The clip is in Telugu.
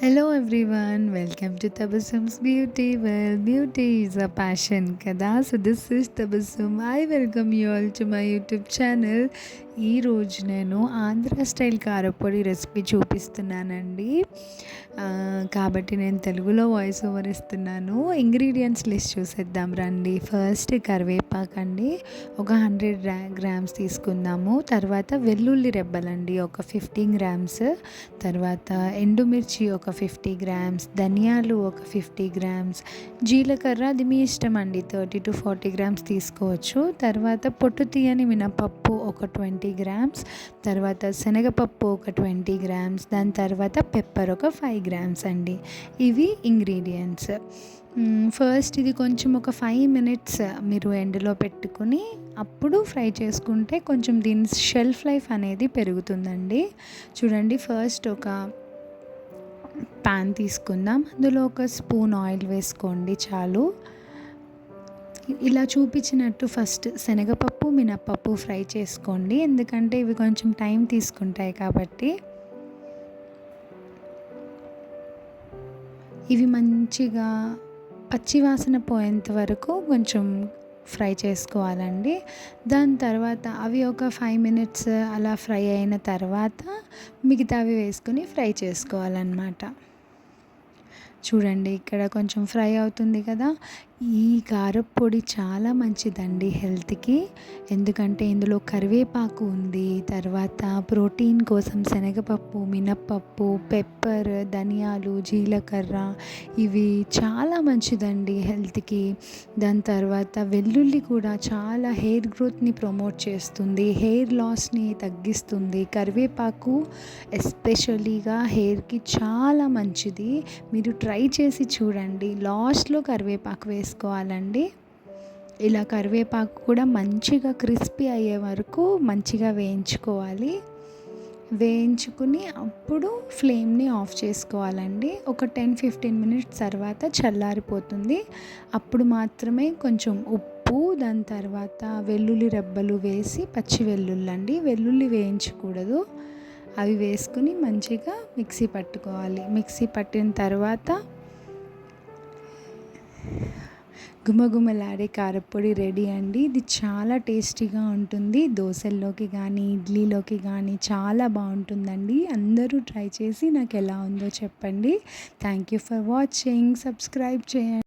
Hello everyone, welcome to Tabassum's beauty. Well, beauty is a passion కదా. So this is Tabassum. I welcome you all to my YouTube channel. ఈరోజు నేను ఆంధ్ర స్టైల్ కారపొడి రెసిపీ చూపిస్తున్నానండి. కాబట్టి నేను తెలుగులో వాయిస్ ఓవర్ ఇస్తున్నాను. ఇంగ్రీడియంట్స్ లిస్ట్ చూసేద్దాం రండి. ఫస్ట్ కరివేపాకు అండి, ఒక 100 గ్రామ్స్ తీసుకుందాము. తర్వాత వెల్లుల్లి రెబ్బలండి ఒక 15 గ్రామ్స్. తర్వాత ఎండుమిర్చి ఒక 50 గ్రామ్స్, ధనియాలు ఒక 50 గ్రామ్స్, జీలకర్ర అది మీ ఇష్టం అండి, 30 to 40 గ్రామ్స్ తీసుకోవచ్చు. తర్వాత పొట్టు తీయని మినపప్పు ఒక 20 గ్రామ్స్, తర్వాత శనగపప్పు ఒక 20 గ్రామ్స్, దాని తర్వాత పెప్పర్ ఒక 5 గ్రామ్స్ అండి. ఇవి ఇంగ్రీడియంట్స్. ఫస్ట్ ఇది కొంచెం ఒక 5 మినిట్స్ మీరు ఎండలో పెట్టుకుని అప్పుడు ఫ్రై చేసుకుంటే కొంచెం దీని షెల్ఫ్ లైఫ్ అనేది పెరుగుతుందండి. చూడండి, ఫస్ట్ ఒక ప్యాన్ తీసుకుందాం. అందులో ఒక స్పూన్ ఆయిల్ వేసుకోండి చాలు. ఇలా చూపించినట్టు ఫస్ట్ శనగపప్పు మినప్పప్పు ఫ్రై చేసుకోండి, ఎందుకంటే ఇవి కొంచెం టైం తీసుకుంటాయి కాబట్టి. ఇవి మంచిగా పచ్చివాసన పోయేంత వరకు కొంచెం ఫ్రై చేసుకోవాలండి. దాని తర్వాత అవి ఒక 5 మినిట్స్ అలా ఫ్రై అయిన తర్వాత మిగతావి వేసుకొని ఫ్రై చేసుకోవాలన్నమాట. చూడండి, ఇక్కడ కొంచెం ఫ్రై అవుతుంది కదా. ఈ కారపొడి చాలా మంచిదండి హెల్త్కి, ఎందుకంటే ఇందులో కరివేపాకు ఉంది. తర్వాత ప్రోటీన్ కోసం శనగపప్పు, మినప్పప్పు, పెప్పర్, ధనియాలు, జీలకర్ర ఇవి చాలా మంచిదండి హెల్త్కి. దాని తర్వాత వెల్లుల్లి కూడా చాలా హెయిర్ గ్రోత్ని ప్రమోట్ చేస్తుంది, హెయిర్ లాస్ని తగ్గిస్తుంది. కరివేపాకు ఎస్పెషలీగా హెయిర్కి చాలా మంచిది. మీరు ట్రై చేసి చూడండి. లాస్ట్లో కరివేపాకు వేసుకోవాలండి. ఇలా కరివేపాకు కూడా మంచిగా క్రిస్పీ అయ్యే వరకు మంచిగా వేయించుకోవాలి. వేయించుకుని అప్పుడు ఫ్లేమ్ని ఆఫ్ చేసుకోవాలండి. ఒక 10-15 మినిట్స్ తర్వాత చల్లారిపోతుంది. అప్పుడు మాత్రమే కొంచెం ఉప్పు, దాని తర్వాత వెల్లుల్లి రెబ్బలు వేసి, పచ్చి వెల్లుల్లి, వెల్లుల్లి వేయించకూడదు, అవి వేసుకుని మంచిగా మిక్సీ పట్టుకోవాలి. మిక్సీ పట్టిన తర్వాత గుమగుమలాడే కారపొడి రెడీ అండి. ఇది చాలా టేస్టీగా ఉంటుంది. దోశల్లోకి కానీ ఇడ్లీలోకి కానీ చాలా బాగుంటుందండి. అందరూ ట్రై చేసి నాకు ఎలా ఉందో చెప్పండి. Thank you for watching. Subscribe చేయండి.